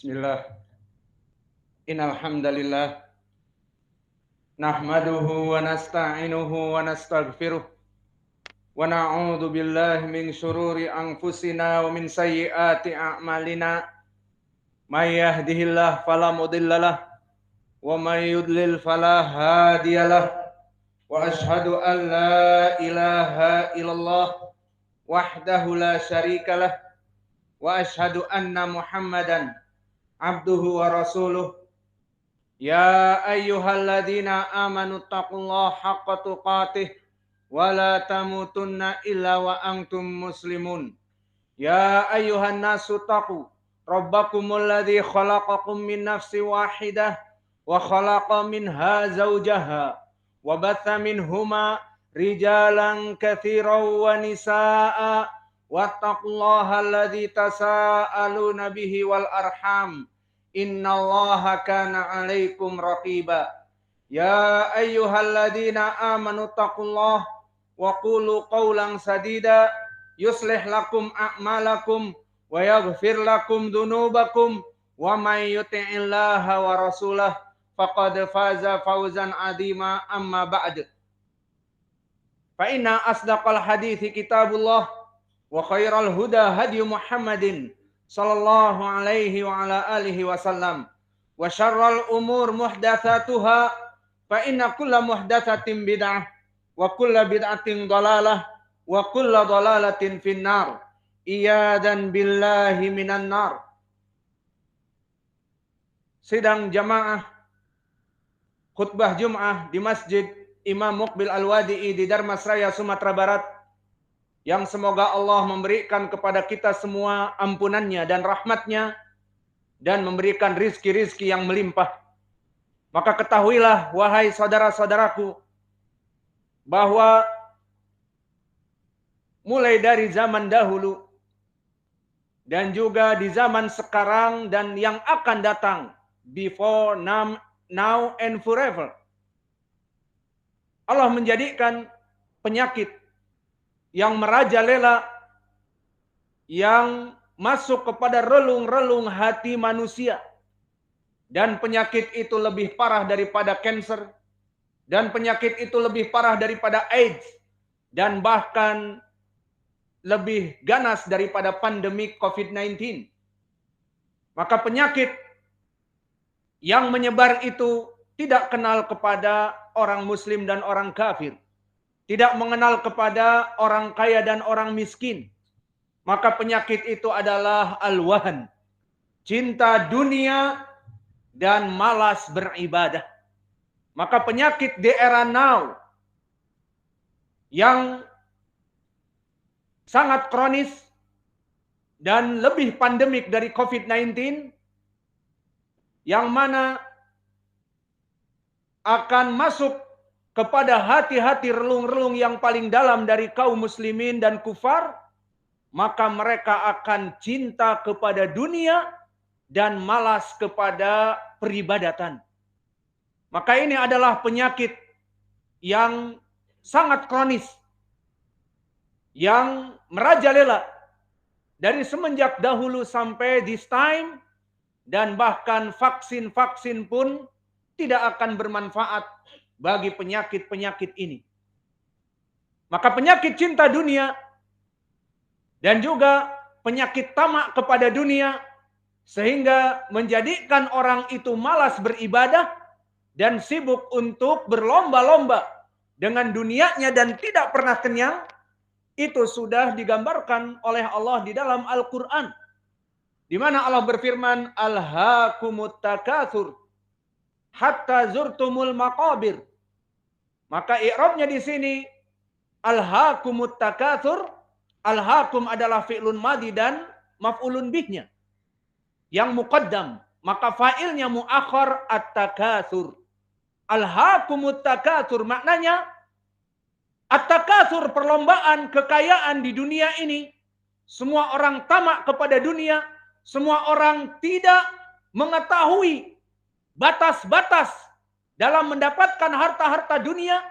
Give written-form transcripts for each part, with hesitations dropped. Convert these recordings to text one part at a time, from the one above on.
Bismillah. Innal hamdalillah nahmaduhu wa nasta'inuhu wa nastaghfiruh wa na'udzu billahi min syururi anfusina wa min sayyiati a'malina. May yahdihillahu fala mudhillalah wa may yudlil fala hadiyalah. Wa asyhadu an la ilaha illallah wahdahu la syarikalah wa asyhadu anna Muhammadan abduhu wa rasuluh. Ya ayyuhalladzina amanu taqullaha haqqa tuqatih wa la tamutunna illa wa antum muslimun. Ya ayyuhan nasu taqu rabbakumul ladzi khalaqakum min nafsin wahidah wa khalaqa minha zawjaha wa batha minhuma rijalan katsiran wa nisaa'a wattaqullaha alladzi tasaaluna bihi wal arham. Innallaha kana 'alaikum raqiba. Ya ayyuhalladzina amanu taqullaha wa qulu qawlan sadida yuslih lakum a'malakum wa yaghfir lakum dhunubakum wa may yuti'illaha wa rasulahu faqad faza fawzan 'azima. Amma ba'd. Fa inna asdaqal hadithi kitabullah wa khairal huda hadi Muhammadin sallallahu alaihi wa ala alihi wasallam wa syarral umur muhdatsatuha fa inna kulla muhdatsatin bid'ah wa kulla bid'atin dhalalah wa kulla dhalalatin finnar. Iyadan billahi minan nar. Sidang jamaah khutbah Jum'ah di Masjid Imam Muqbil Al-Wadi'i di Darmasraya, Sumatera Barat, yang semoga Allah memberikan kepada kita semua ampunannya dan rahmatnya dan memberikan rizki-rizki yang melimpah. Maka ketahuilah wahai saudara-saudaraku bahwa mulai dari zaman dahulu dan juga di zaman sekarang dan yang akan datang, before, now and forever, Allah menjadikan penyakit yang merajalela, yang masuk kepada relung-relung hati manusia. Dan penyakit itu lebih parah daripada kanker. Dan penyakit itu lebih parah daripada AIDS. Dan bahkan lebih ganas daripada pandemi COVID-19. Maka penyakit yang menyebar itu tidak kenal kepada orang muslim dan orang kafir. Tidak mengenal kepada orang kaya dan orang miskin. Maka penyakit itu adalah al-wahan, cinta dunia dan malas beribadah. Maka penyakit di era now yang sangat kronis dan lebih pandemik dari COVID-19, yang mana akan masuk kepada hati-hati relung-relung yang paling dalam dari kaum muslimin dan kufar, maka mereka akan cinta kepada dunia dan malas kepada peribadatan. Maka ini adalah penyakit yang sangat kronis, yang merajalela dari semenjak dahulu sampai this time, dan bahkan vaksin-vaksin pun tidak akan bermanfaat bagi penyakit-penyakit ini. Maka penyakit cinta dunia dan juga penyakit tamak kepada dunia sehingga menjadikan orang itu malas beribadah dan sibuk untuk berlomba-lomba dengan dunianya dan tidak pernah kenyang. Itu sudah digambarkan oleh Allah di dalam Al-Quran, di mana Allah berfirman, alhaakumut takatsur hatta zurtumul maqabir. Maka i'rabnya di sini alhaakumut takatsur. Alhaakum adalah fi'lun madhi dan maf'ulun bihnya yang muqaddam, maka fa'ilnya muakhar at-takatsur. Alhaakumut takatsur maknanya at-takatsur, perlombaan kekayaan di dunia ini. Semua orang tamak kepada dunia, semua orang tidak mengetahui batas-batas dalam mendapatkan harta-harta dunia,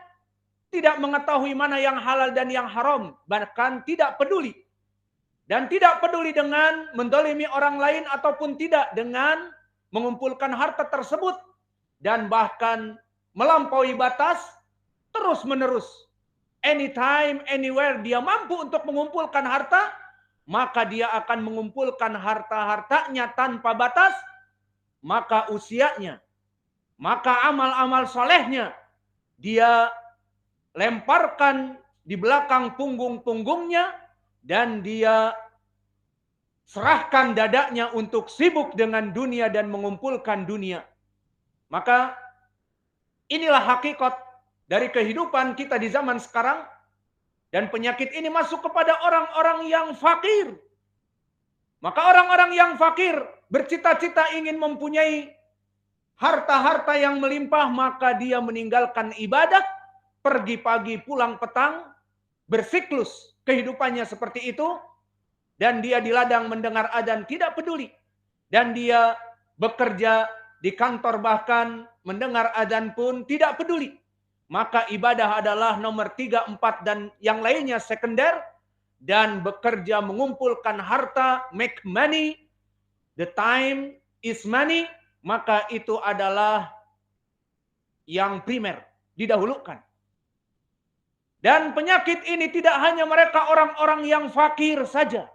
tidak mengetahui mana yang halal dan yang haram, bahkan tidak peduli Dan tidak peduli dengan mendolimi orang lain ataupun tidak dengan mengumpulkan harta tersebut. Dan bahkan melampaui batas terus menerus. Anytime, anywhere dia mampu untuk mengumpulkan harta, maka dia akan mengumpulkan harta-hartanya tanpa batas. Maka usianya, maka amal-amal solehnya dia lemparkan di belakang punggung-punggungnya, dan dia serahkan dadanya untuk sibuk dengan dunia dan mengumpulkan dunia. Maka inilah hakikat dari kehidupan kita di zaman sekarang. Dan penyakit ini masuk kepada orang-orang yang fakir. Maka orang-orang yang fakir bercita-cita ingin mempunyai harta-harta yang melimpah, maka dia meninggalkan ibadah, pergi pagi pulang petang, bersiklus kehidupannya seperti itu, dan dia di ladang mendengar adzan tidak peduli, dan dia bekerja di kantor bahkan mendengar adzan pun tidak peduli. Maka ibadah adalah nomor 3, 4 dan yang lainnya sekunder, dan bekerja mengumpulkan harta, make money, the time is money, maka itu adalah yang primer, didahulukan. Dan penyakit ini tidak hanya mereka orang-orang yang fakir saja.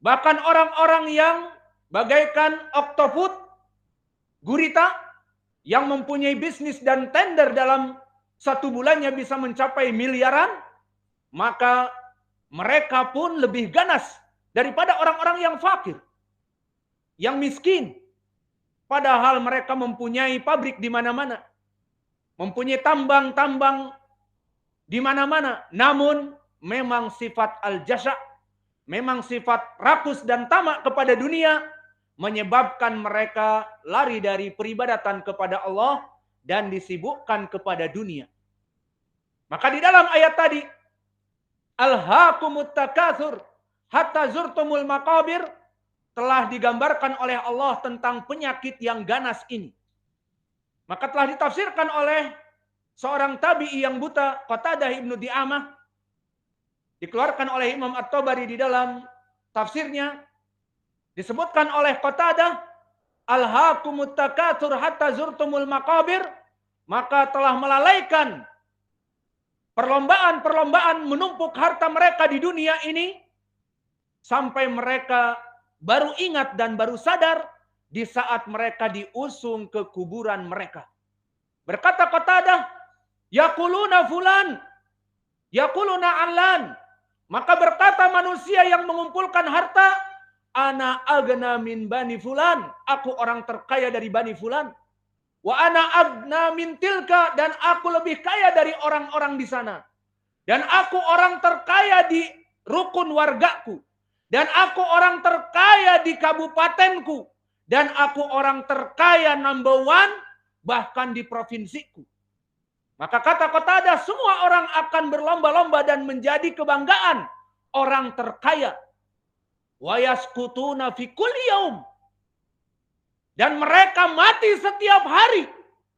Bahkan orang-orang yang bagaikan oktopus, gurita, yang mempunyai bisnis dan tender dalam satu bulannya bisa mencapai miliaran, maka mereka pun lebih ganas daripada orang-orang yang fakir, yang miskin. Padahal mereka mempunyai pabrik di mana-mana, mempunyai tambang-tambang di mana-mana, namun memang sifat al-jasya, memang sifat rakus dan tamak kepada dunia menyebabkan mereka lari dari peribadatan kepada Allah dan disibukkan kepada dunia. Maka di dalam ayat tadi, alhaakumut takatsur hatta zurtumul maqabir, telah digambarkan oleh Allah tentang penyakit yang ganas ini. Maka telah ditafsirkan oleh seorang tabi'i yang buta, Qatadah ibnu Di'amah, dikeluarkan oleh Imam At-Tabari di dalam tafsirnya, disebutkan oleh Qatadah, alhaakumut takatsur hatta zurtumul maqabir, maka telah melalaikan perlombaan-perlombaan menumpuk harta mereka di dunia ini, sampai mereka baru ingat dan baru sadar di saat mereka diusung ke kuburan mereka. Berkata Qatadah, yaquluna fulan, yaquluna allan. Maka berkata manusia yang mengumpulkan harta, ana agna min bani fulan, aku orang terkaya dari bani fulan. Wa ana agna min tilka, dan aku lebih kaya dari orang-orang di sana. Dan aku orang terkaya di rukun wargaku. Dan aku orang terkaya di kabupatenku. Dan aku orang terkaya number 1 bahkan di provinsiku. Maka kata Qatadah, semua orang akan berlomba-lomba dan menjadi kebanggaan orang terkaya. Wa yaskutuna fi kulli yaum. Dan mereka mati setiap hari.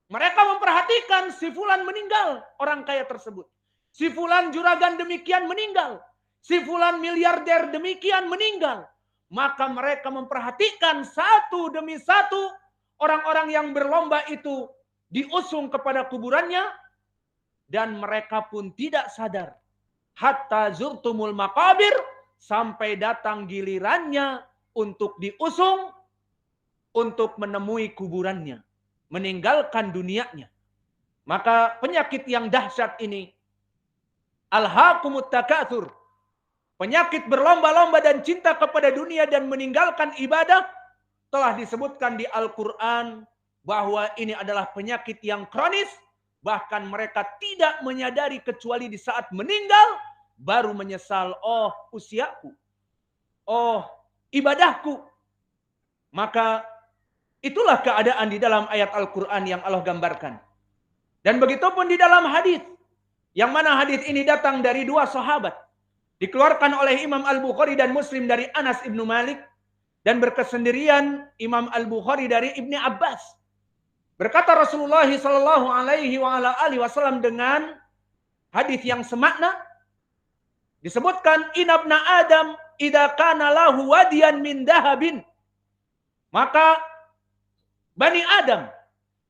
Mereka memperhatikan si fulan meninggal, orang kaya tersebut. Si fulan juragan demikian meninggal. Si fulan miliarder demikian meninggal. Maka mereka memperhatikan satu demi satu orang-orang yang berlomba itu diusung kepada kuburannya, dan mereka pun tidak sadar. Hatta zurtumul maqabir, sampai datang gilirannya untuk diusung, untuk menemui kuburannya, meninggalkan dunianya. Maka penyakit yang dahsyat ini, alhaakumut takatsur, penyakit berlomba-lomba dan cinta kepada dunia dan meninggalkan ibadah, telah disebutkan di Al-Quran bahwa ini adalah penyakit yang kronis. Bahkan mereka tidak menyadari kecuali di saat meninggal baru menyesal, oh usiaku, oh ibadahku. Maka itulah keadaan di dalam ayat Al-Quran yang Allah gambarkan. Dan begitu pun di dalam hadis, yang mana hadis ini datang dari 2 sahabat, dikeluarkan oleh Imam Al-Bukhari dan Muslim dari Anas ibnu Malik, dan berkesendirian Imam Al-Bukhari dari Ibni Abbas. Berkata Rasulullah SAW dengan hadis yang semakna, Disebutkan inabna Adam idza kana lahu wadiyan min dahabin. Maka Bani Adam,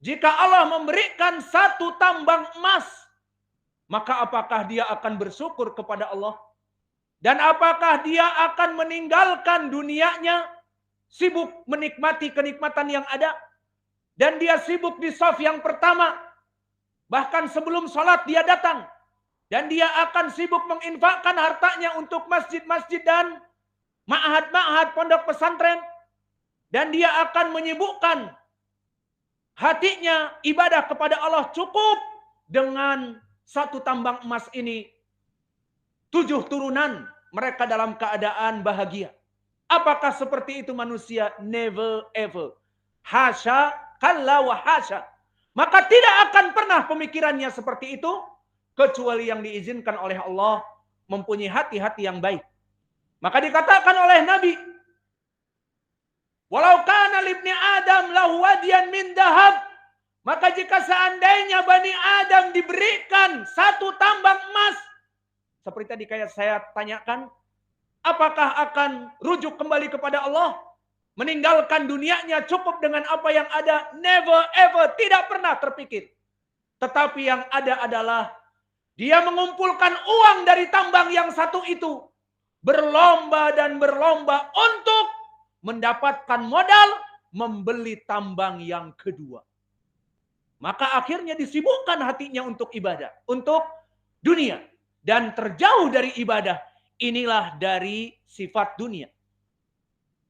jika Allah memberikan satu tambang emas, maka apakah dia akan bersyukur kepada Allah? Dan apakah dia akan meninggalkan dunianya, sibuk menikmati kenikmatan yang ada? Dan dia sibuk di saf yang pertama. Bahkan sebelum sholat dia datang. Dan dia akan sibuk menginfakkan hartanya untuk masjid-masjid dan ma'had-ma'had pondok pesantren. Dan dia akan menyibukkan hatinya ibadah kepada Allah cukup dengan satu tambang emas ini. 7 turunan mereka dalam keadaan bahagia. Apakah seperti itu manusia? Never ever. Hasya, kalla wa hasya. Maka tidak akan pernah pemikirannya seperti itu, kecuali yang diizinkan oleh Allah mempunyai hati-hati yang baik. Maka dikatakan oleh Nabi, walau kana libni Adam lahu wadiyan min dahab, maka jika seandainya Bani Adam diberikan satu tambang emas, seperti tadi kayak saya tanyakan, apakah akan rujuk kembali kepada Allah? Meninggalkan dunianya cukup dengan apa yang ada? Never ever, tidak pernah terpikir. Tetapi yang ada adalah dia mengumpulkan uang dari tambang yang satu itu, berlomba dan berlomba untuk mendapatkan modal membeli tambang yang kedua. Maka akhirnya disibukkan hatinya untuk ibadah, untuk dunia, dan terjauh dari ibadah. Inilah dari sifat dunia.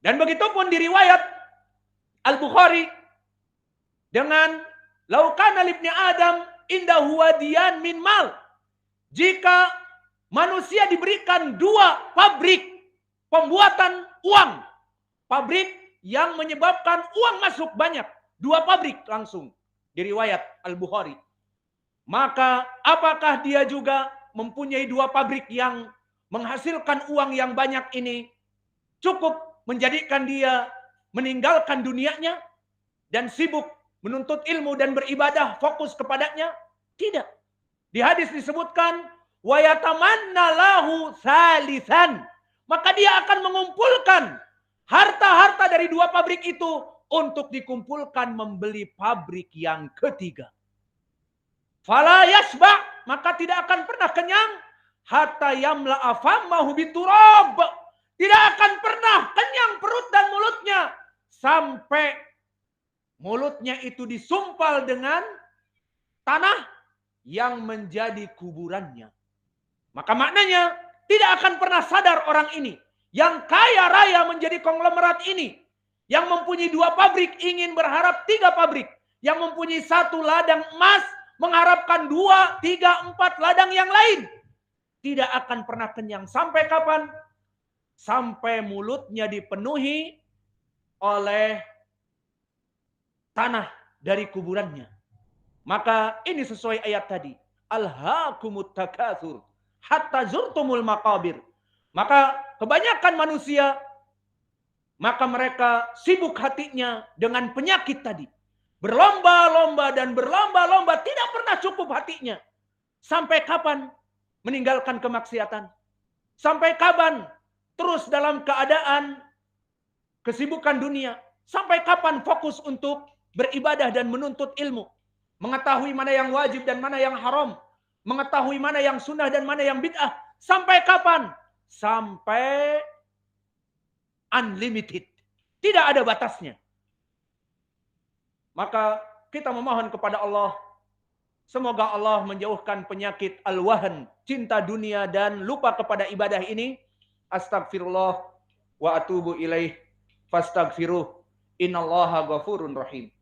Dan begitu pun di riwayat Al-Bukhari dengan laukana libni Adam indahu wadiyan min mal. Jika manusia diberikan 2 pabrik pembuatan uang, pabrik yang menyebabkan uang masuk banyak, 2 pabrik langsung di riwayat Al-Bukhari. Maka apakah dia juga mempunyai 2 pabrik yang menghasilkan uang yang banyak ini cukup menjadikan dia meninggalkan dunianya dan sibuk menuntut ilmu dan beribadah fokus kepadanya? Tidak. Di hadis disebutkan wa yatamanna lahu salisan. Maka dia akan mengumpulkan harta-harta dari 2 pabrik itu untuk dikumpulkan membeli pabrik yang ketiga. Fala yasba, maka tidak akan pernah kenyang hatta yamla'a fammahu biturab. Tidak akan pernah kenyang perut dan mulutnya sampai mulutnya itu disumpal dengan tanah yang menjadi kuburannya. Maka maknanya tidak akan pernah sadar orang ini yang kaya raya menjadi konglomerat ini, yang mempunyai 2 pabrik ingin berharap 3 pabrik, yang mempunyai 1 ladang emas mengharapkan 2, 3, 4 ladang yang lain. Tidak akan pernah kenyang. Sampai kapan? Sampai mulutnya dipenuhi oleh tanah dari kuburannya. Maka ini sesuai ayat tadi. Alhaakumut takatsur hatta zurtumul maqabir. Maka kebanyakan manusia, maka mereka sibuk hatinya dengan penyakit tadi. Berlomba-lomba dan berlomba-lomba, tidak pernah cukup hatinya. Sampai kapan meninggalkan kemaksiatan? Sampai kapan terus dalam keadaan kesibukan dunia? Sampai kapan fokus untuk beribadah dan menuntut ilmu? Mengetahui mana yang wajib dan mana yang haram. Mengetahui mana yang sunnah dan mana yang bid'ah. Sampai kapan? Sampai unlimited. Tidak ada batasnya. Maka kita memohon kepada Allah, semoga Allah menjauhkan penyakit al-wahn, cinta dunia dan lupa kepada ibadah ini. Astagfirullah wa atubu ilaih. Fastaghfiruh. Innallaha ghafurun rahim.